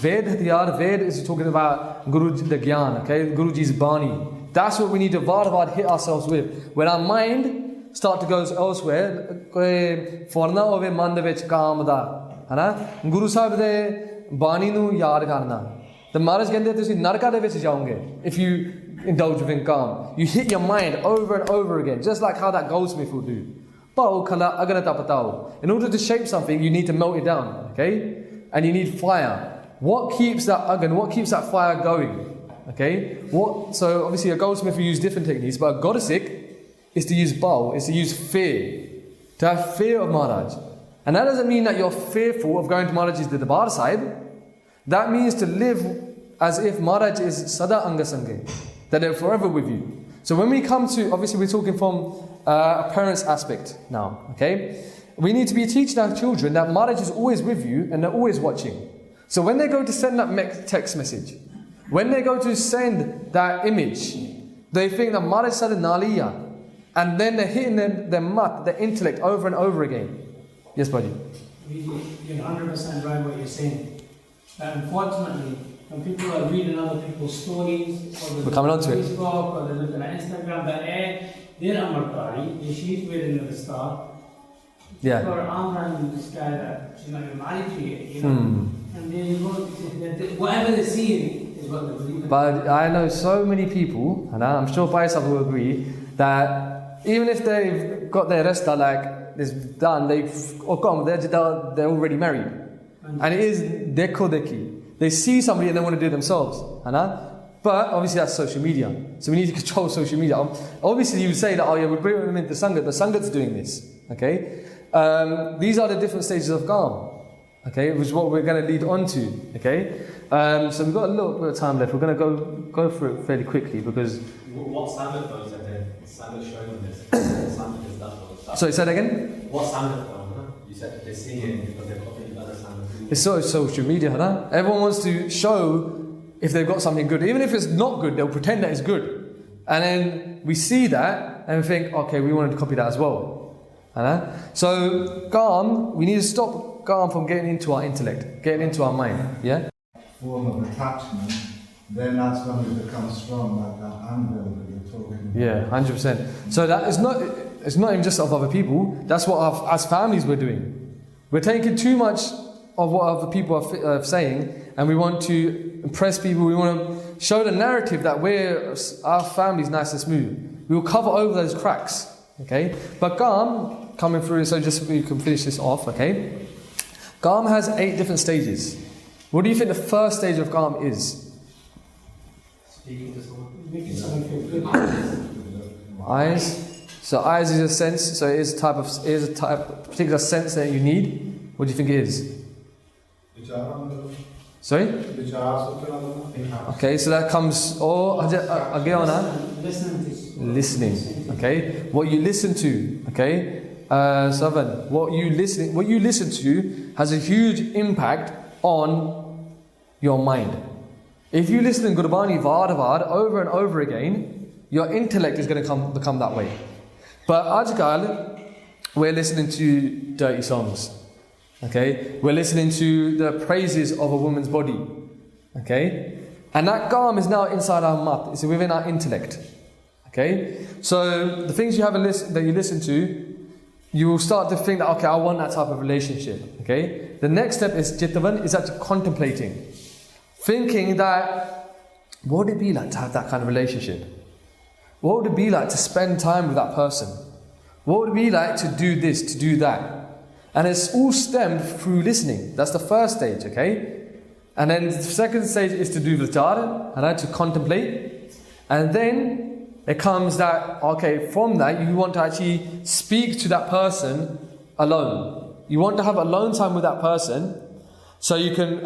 Ved Hatiyar, Ved is talking about Guru the Gyan, okay? Guruji's Bani. That's what we need to Vardavad hit ourselves with. When our mind starts to go elsewhere, Forna ove man de vich Kaam da, hana? Guru Sahib de Bani nu yaad karna. The Maharaj kehande tusi narka de vich jaonge if you indulge in Kaam. You hit your mind over and over again, just like how that goldsmith will do. In order to shape something, you need to melt it down, okay? And you need fire. What keeps that agan, what keeps that fire going? Okay? So obviously a goldsmith will use different techniques, but a goddessic, is to use bawl, is to use fear. To have fear of Maharaj. And that doesn't mean that you're fearful of going to Maharaj's Darbar Sahib. That means to live as if Maharaj is Sada Anga Sange, that they're forever with you. So when we come to, obviously we're talking from a parent's aspect now, okay? We need to be teaching our children that Maharaj is always with you and they're always watching. So when they go to send that text message, when they go to send that image, they think that Maharaj said Naliya, and then they're hitting their mat, their intellect over and over again. Yes, buddy? You're 100% right what you're saying. But unfortunately, when people are reading other people's stories, or we're coming on to Facebook, or they're looking at Instagram, they're Amartari, she's wearing the star. Yeah. Or I'm running this guy that she's not even married to you know. And then you go, whatever they're seeing is what they believe in. But I know so many people, and I'm sure Paisab will agree, that even if they've got their resta like this done, they're already married. And it is deko deki. They see somebody and they want to do it themselves. But obviously that's social media. So we need to control social media. Obviously you would say that, oh yeah, we're bringing them into Sangat, but Sangat's doing this. Okay? These are the different stages of Kaam. Okay? Which is what we're going to lead on to. Okay? So we've got a little bit of time left. We're going to go through it fairly quickly because... What Sangat though is that Sangat showing them this? Sangat is that one. Sorry, say that again? What Sangat though? You said they're seeing it because they're copying other Sangat. It's social media, huh? Everyone wants to show if they've got something good. Even if it's not good, they'll pretend that it's good. And then we see that and we think, okay, we wanted to copy that as well. So, Kaam, we need to stop Kaam from getting into our intellect, getting into our mind. Yeah? Form of attachment, then that's when we become strong, like that anvil that you're talking about. Yeah, 100%. So that is it's not even just of other people, that's what as families we're doing. We're taking too much of what other people are saying, and we want to impress people, we want to show the narrative that our family's nice and smooth. We will cover over those cracks, okay? But Kaam, coming through, so just so we can finish this off, okay? Kaam has 8 different stages. What do you think the first stage of Kaam is? Speaking to someone. Making someone feel good. Eyes. So eyes is a sense, so it is a particular sense that you need. What do you think it is? Sorry? Okay, so that comes, listening, okay? What you listen to, okay? Savan, what you listen to has a huge impact on your mind. If you listen to Gurbani Vard over and over again, your intellect is going to become that way. But Ajkal, we're listening to dirty songs. Okay, we're listening to the praises of a woman's body. Okay, and that Kaam is now inside our mat. It's within our intellect. Okay, so the things you have that you listen to, you will start to think that, okay, I want that type of relationship. Okay, the next step is Chittavan, is actually contemplating, thinking that what would it be like to have that kind of relationship? What would it be like to spend time with that person? What would it be like to do this, to do that? And it's all stemmed through listening. That's the first stage, okay? And then the second stage is to do vichar, and to contemplate. And then it comes that, okay, from that you want to actually speak to that person alone. You want to have alone time with that person, so you can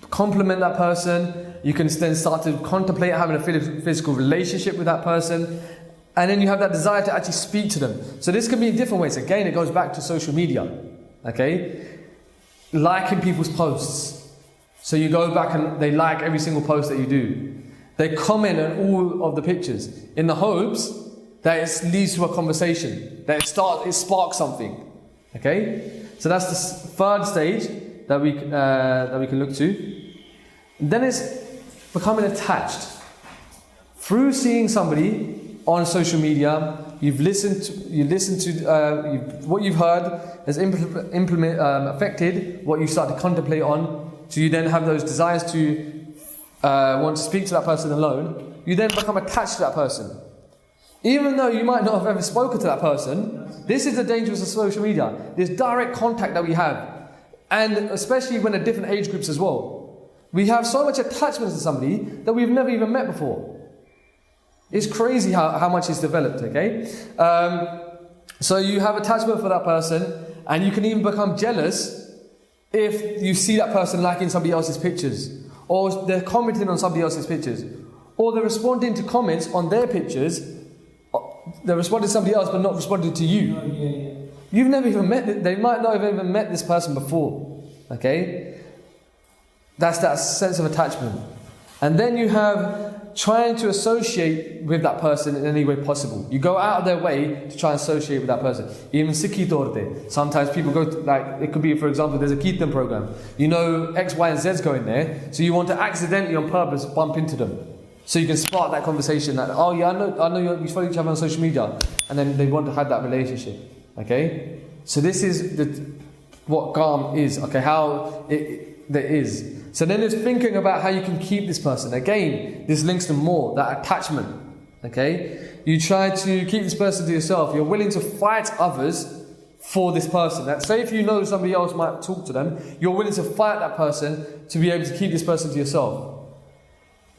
compliment that person. You can then start to contemplate having a physical relationship with that person. And then you have that desire to actually speak to them. So this can be in different ways. Again, it goes back to social media. Okay? Liking people's posts. So you go back and they like every single post that you do. They comment on all of the pictures in the hopes that it leads to a conversation, that it sparks something. Okay? So that's the third stage that we can look to. Then it's becoming attached. Through seeing somebody on social media, what you've heard has affected what you start to contemplate on. So you then have those desires to want to speak to that person alone. You then become attached to that person. Even though you might not have ever spoken to that person, this is the dangers of social media. This direct contact that we have. And especially when at different age groups as well. We have so much attachment to somebody that we've never even met before. It's crazy how much it's developed, okay? So you have attachment for that person, and you can even become jealous if you see that person liking somebody else's pictures, or they're commenting on somebody else's pictures, or they're responding to comments on their pictures. They're responding to somebody else but not responding to you. Oh, yeah. You've never even met, they might not have even met this person before, okay? That's that sense of attachment. And then you have trying to associate with that person in any way possible. You go out of their way to try and associate with that person. Even Sikh torte. Sometimes people go to, like, it could be, for example, there's a Kirtan program. You know X, Y, and Z's going there, so you want to accidentally on purpose bump into them. So you can spark that conversation that, oh yeah, I know we follow each other on social media, and then they want to have that relationship. Okay? So this is what Kaam is, okay, how there is. So then there's thinking about how you can keep this person. Again, this links to more, that attachment. Okay? You try to keep this person to yourself. You're willing to fight others for this person. That, say if you know somebody else might talk to them, you're willing to fight that person to be able to keep this person to yourself.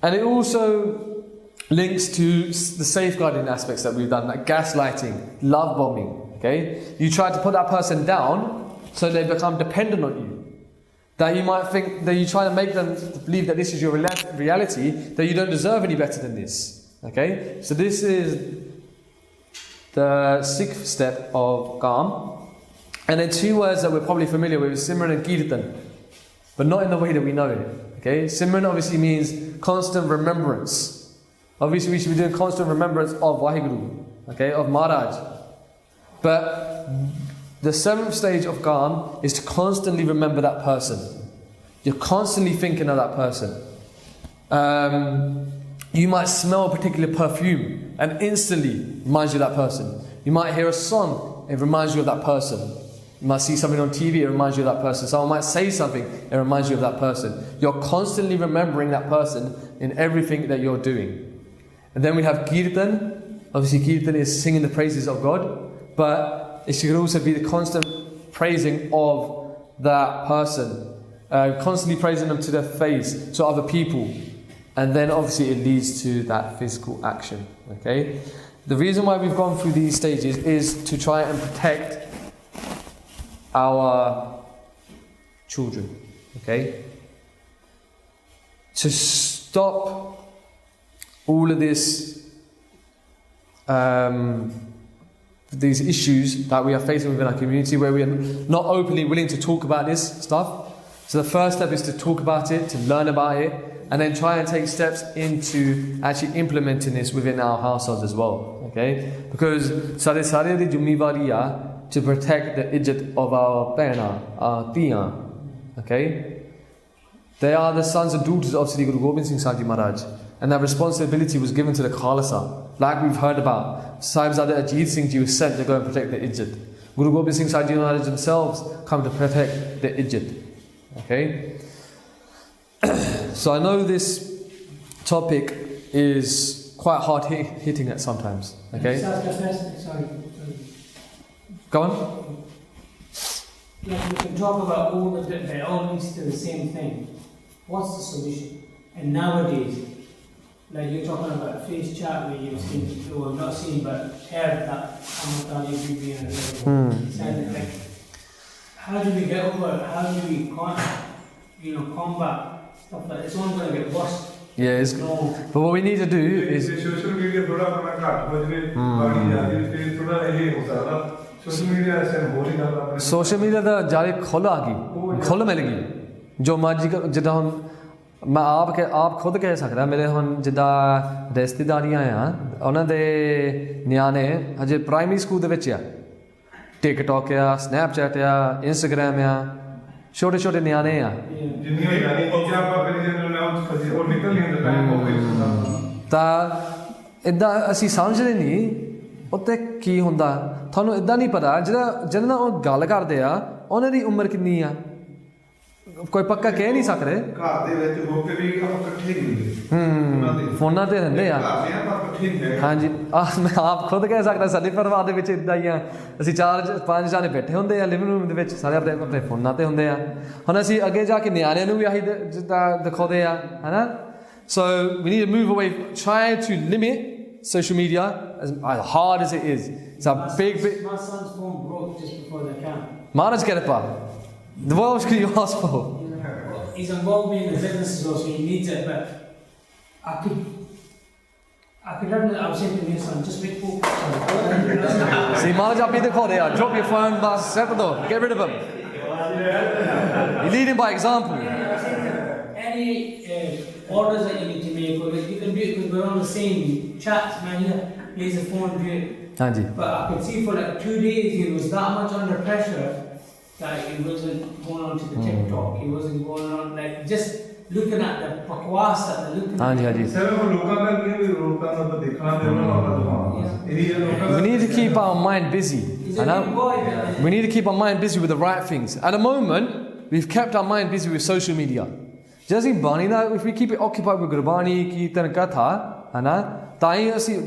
And it also links to the safeguarding aspects that we've done, like gaslighting, love bombing. Okay? You try to put that person down so they become dependent on you. That you might think that you try to make them believe that this is your reality, that you don't deserve any better than this. Okay? So this is the sixth step of Kaam. And then two words that we're probably familiar with, Simran and Kirtan, but not in the way that we know it. Okay? Simran obviously means constant remembrance. Obviously we should be doing constant remembrance of Vaheguru, okay, of Maharaj. But the seventh stage of Kaam is to constantly remember that person. You're constantly thinking of that person. You might smell a particular perfume and instantly reminds you of that person. You might hear a song, it reminds you of that person. You might see something on TV, it reminds you of that person. Someone might say something, it reminds you of that person. You're constantly remembering that person in everything that you're doing. And then we have Kirtan. Obviously Kirtan is singing the praises of God, but it should also be the constant praising of that person. Constantly praising them to their face, to other people. And then obviously it leads to that physical action. Okay? The reason why we've gone through these stages is to try and protect our children. Okay? To stop all of this, these issues that we are facing within our community, where we are not openly willing to talk about this stuff. So the first step is to talk about it, to learn about it, and then try and take steps into actually implementing this within our households as well. Okay? Because sare di zimmewari hai to protect the Izzat of our Pehna, our Tiyan. Okay? They are the sons and daughters of Sri Guru Gobind Singh Sahib Ji Maharaj, and that responsibility was given to the Khalsa. Like we've heard about, Sahibzada Ajit Singh Ji was sent to go and protect the Izzat. Guru Gobind Singh Sahib Ji Maharaj themselves come to protect the Izzat. Okay? So I know this topic is quite hard hitting at sometimes. Okay? Sorry. Go on. Yeah, we can talk about all the different, it all leads to the same thing. What's the solution? And nowadays, like you're talking about face chat where you've seen, or not seen, but heard that Bibi and everything. Like, how do we get over it? How do we combat stuff like that? It's only going to get worse. Yeah, it's, but what we need to do is social media थोड़ा अपना घाट हो जाए बाकी जाती है थोड़ा ये हो सकता social media ऐसे हो नहीं करता social media ਦਾ ਜਾਰੇ ਖੁੱਲ ਆ ਗਈ ਖੁੱਲ ਮਿਲ ਗਈ ਜੋ ਮਰਜ਼ੀ ਜਿੱਦਾਂ ਹੁਣ ਮੈਂ ਆਪ ਖੁਦ ਕਹਿ ਸਕਦਾ ਮੇਰੇ ਹੁਣ ਜਿੱਦਾਂ ਰਿਸ਼ਤੇਦਾਰੀਆਂ ਆ ਉਹਨਾਂ ਦੇ ਨਿਆਣੇ ਹਜੇ ਪ੍ਰਾਇਮਰੀ ਸਕੂਲ ਦੇ ਵਿੱਚ ਆ TikTok ਆ Snapchat ਆ Instagram ਆ ਛੋਟੇ ਛੋਟੇ ਨਿਆਣੇ ਆ ਜਿੰਨੀਆਂ ਯਾਰੀ ਚੀਜ਼ਾਂ ਆਪਾਂ ਕਰੀ ਜਾਂਦੇ ਨੇ ਉਹ ਨਿਕਲ ਨਹੀਂ ਹੁੰਦਾ ਟਾਈਮ ਹੋ ਗਿਆ ਤਾਂ ਇਦਾਂ ਅਸੀਂ ਸਮਝਦੇ ਨਹੀਂ ਉੱਤੇ ਕੀ ਹੁੰਦਾ ਤੁਹਾਨੂੰ ਇਦਾਂ ਨਹੀਂ ਪਤਾ ਜਿਹਨਾਂ ਨਾਲ ਉਹ ਗੱਲ ਕਰਦੇ ਆ ਉਹਨਾਂ ਦੀ ਉਮਰ ਕਿੰਨੀ ਆ ਕੋਈ ਪੱਕਾ ਕਹਿ ਨਹੀਂ ਸਕਦੇ ਘਰ ਦੇ ਵਿੱਚ ਹੋ ਕੇ ਵੀ ਆਪਾਂ ਇਕੱਠੇ ਨਹੀਂ ਫੋਨਾਂ ਤੇ ਰਹਿੰਦੇ ਆ ਹਾਂਜੀ ਮੈਂ ਆਪ ਖੁਦ ਕਹਿ ਸਕਦਾ ਸਾਡੇ ਪਰਿਵਾਰ ਦੇ ਵਿੱਚ ਇਦਾਂ ਹੀ ਆ ਅਸੀਂ 4-5 ਜਾਣੇ ਬੈਠੇ ਹੁੰਦੇ ਆ ਲਿਵਿੰਗ ਰੂਮ ਦੇ ਵਿੱਚ ਸਾਰੇ ਆਪਣੇ ਫੋਨਾਂ ਤੇ ਹੁੰਦੇ ਆ ਹੁਣ ਅਸੀਂ ਅੱਗੇ ਜਾ ਕੇ ਨਿਆਣਿਆਂ ਨੂੰ ਵੀ ਆਹੀ ਜਿੱਦਾਂ ਦਿਖਾਉਂਦੇ ਆ ਹਨਾ so we need to move away try to limit social media, as hard as it is. It's a big. My son's phone broke just before the camp. Manage get it back. What else can you ask for? He's involved me in the business as well, so he needs it, but I could run it. I was saying to my son, just make focus on it. See, manage up the call there. Drop your phone, boss. Get rid of him. You lead him by example. Any orders that you need to make, or you can do it because we're on the same chat, man. Here's the phone, do it. But I could see for like 2 days he was that much under pressure that he wasn't going on to the TikTok. He wasn't going on, like, just looking at the pakwas that they're looking at. We need to keep our mind busy. We need to keep our mind busy with the right things. At the moment, we've kept our mind busy with social media. Just in Bani, if we keep it occupied with Gurbani, Kirtan, Katha,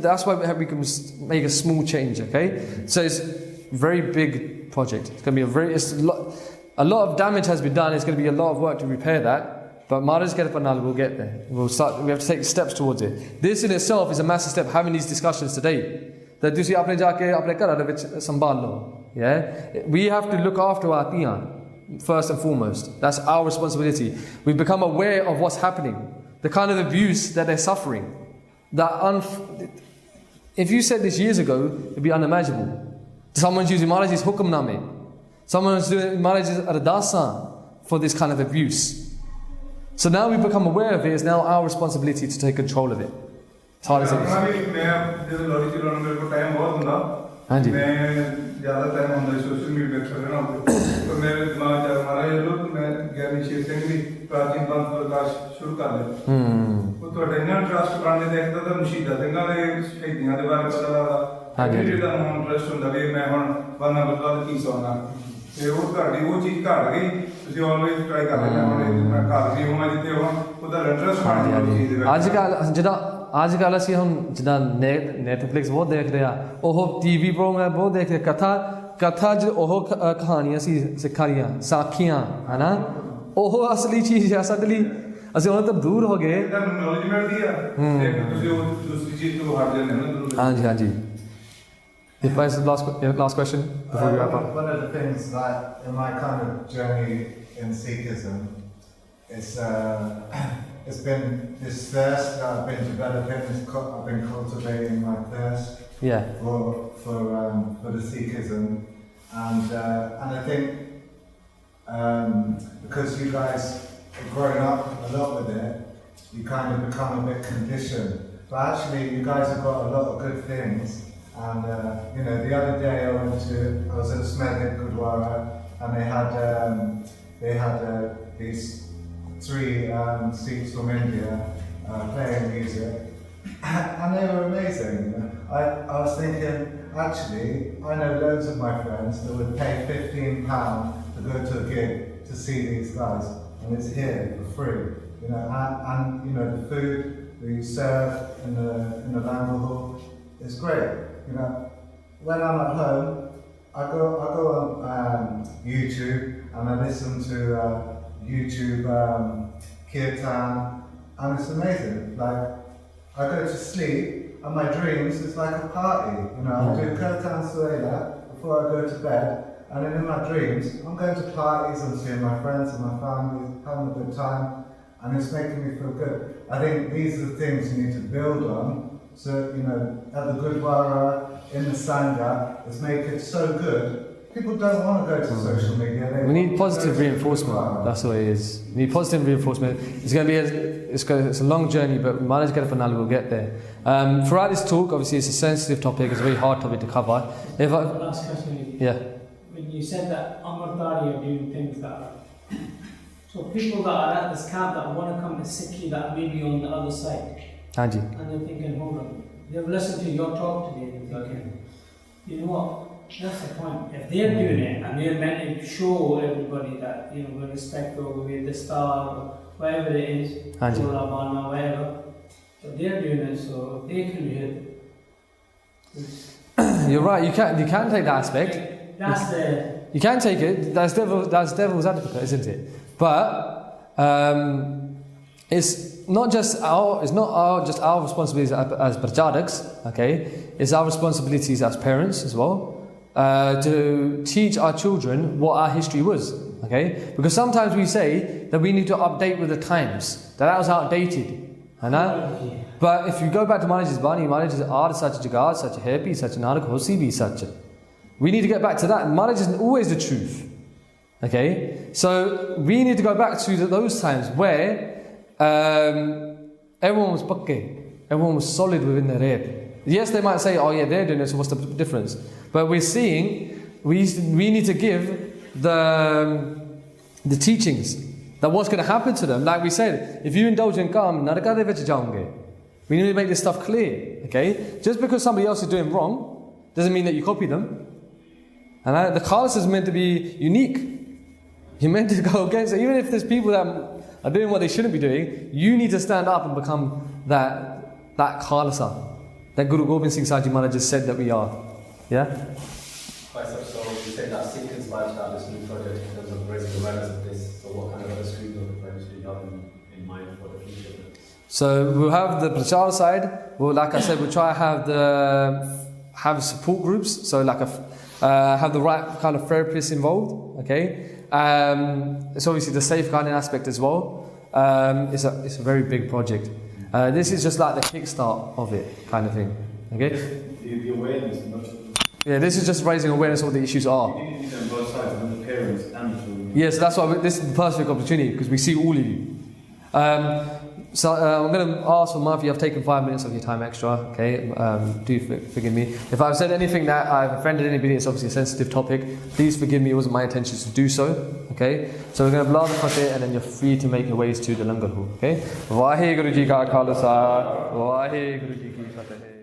that's why we can make a small change, okay? So it's a very big project. It's going to be a lot of damage has been done. It's going to be a lot of work to repair that. But Maharaj Kerapanal will get there. We have to take steps towards it. This in itself is a massive step, having these discussions today. That we have to look after our tiyan, first and foremost. That's our responsibility. We've become aware of what's happening, the kind of abuse that they're suffering. If you said this years ago, it'd be unimaginable. Someone's using Maharaj's hukamname. Someone's doing Maharaj's ardasa for this kind of abuse. So now we've become aware of it. It's now our responsibility to take control of it. As hard as it आजकल ਅਸੀਂ ਹੁਣ ਜਿੱਦਾਂ Netflix ਬਹੁਤ ਦੇਖਦੇ ਆ ਉਹ TV programme ਬਹੁਤ ਦੇਖਦੇ ਕਥਾ ਜੋ ਉਹ ਕਹਾਣੀਆਂ ਸੀ ਸਿੱਖਾਂ ਦੀਆਂ ਸਾਖੀਆਂ ਹਨਾ ਉਹ ਅਸਲੀ ਚੀਜ਼ ਹੈ ਸਾਡੇ ਲਈ ਅਸੀਂ ਉਹਨਾਂ ਤੋਂ ਦੂਰ ਹੋ ਗਏ ਤੁਹਾਨੂੰ ਨੌਲੇਜ ਮਿਲਦੀ ਆ ਤੇ ਤੁਸੀਂ ਉਹ ਦੂਸਰੀ ਚੀਜ਼ ਤੋਂ ਹਟ ਜਾਂਦੇ ਹੋ ਨਾ ਹਾਂਜੀ ਹਾਂਜੀ If I last question before we wrap up. One of the things that in my kind of journey in Sikhism, it's been this thirst that I've been developing. I've been cultivating my thirst for the Sikhism, and I think because you guys have grown up a lot with it, you kind of become a bit conditioned. But actually, you guys have got a lot of good things. And the other day I was at Smednik Gurdwara, and they had these 3 Sikhs from India playing music, and they were amazing. I was thinking, actually, I know loads of my friends that would pay £15 to go to a gig to see these guys, and it's here for free. And the food that you serve in the Langham Hall is great. When I'm at home, I go on YouTube and I listen to YouTube kirtan, and it's amazing. Like, I go to sleep and my dreams is like a party. I do kirtan suela before I go to bed, and then in my dreams I'm going to parties and seeing my friends and my family, having a good time, and it's making me feel good. I think these are the things you need to build on. So, at the Gurdwara, in the Sangat, it's make it so good. People don't want to go to social media. We need positive reinforcement. That's what it is. We need positive reinforcement. It's going to be it's a long journey, but Maharaj Kerapanal will get there. Throughout this talk, obviously, it's a sensitive topic. It's a very hard topic to cover. Last question. Yeah. When you said that Amritari are doing things that are... So people that are at this camp that want to come to Sikhi that may be on the other side. Anji. And they're thinking, hold on, they've listened to your talk today and they're thinking, you know what, that's the point. If they're doing it and they're meant to show everybody that, we're respectful, we're the star, or whatever it is, Rabana, whatever, so they're doing it, so they can do it. You're right, you can't take that aspect. You can take it, that's devil's advocate, isn't it? But, it's not just our responsibilities as prachadaks, okay? It's our responsibilities as parents as well, to teach our children what our history was, okay? Because sometimes we say that we need to update with the times, that was outdated, but if you go back to Manaj's Bani, Manaj's Aad such jagad, such happy, such narak hosi bhi such. We need to get back to that. Marriage is always the truth, okay? So we need to go back to those times where everyone was pakke, everyone was solid within their rib. Yes, they might say, oh yeah, they're doing it, so what's the difference? But we're seeing, we need to give the teachings, that what's going to happen to them. Like we said, if you indulge in Kaam, naraka de vich jaunge. We need to make this stuff clear, okay? Just because somebody else is doing wrong, doesn't mean that you copy them. And the Khalsa is meant to be unique. You're meant to go against it. Even if there's people that are doing what they shouldn't be doing, you need to stand up and become that Khalsa, that Guru Gobind Singh Sahib Ji Maharaj just said that we are. Yeah? Right, so you said that Sikh2Inspire started this new project in terms of raising awareness of this. So what kind of other streams of approach do you have in mind for the future? So we'll have the prachar side. Well, like I said, we'll try to have support groups. So like have the right kind of therapists involved. Okay. It's obviously the safeguarding aspect as well. It's a very big project. This is just like the kickstart of it, kind of thing. Okay. The awareness. Yeah, this is just raising awareness of what the issues are. You need to on both sides, from the parents and the children. Yes, that's why this is the perfect opportunity, because we see all of you. So I'm going to ask for Murphy, I've taken 5 minutes of your time extra, okay? Do forgive me. If I've said anything that I've offended anybody, it's obviously a sensitive topic. Please forgive me, it wasn't my intention to do so, okay? So we're going to blow the fateh and then you're free to make your ways to the Langar Hall, okay? Vahe Guru Ji Ka Khalsa, Vahe Guru Ji Ki Fateh.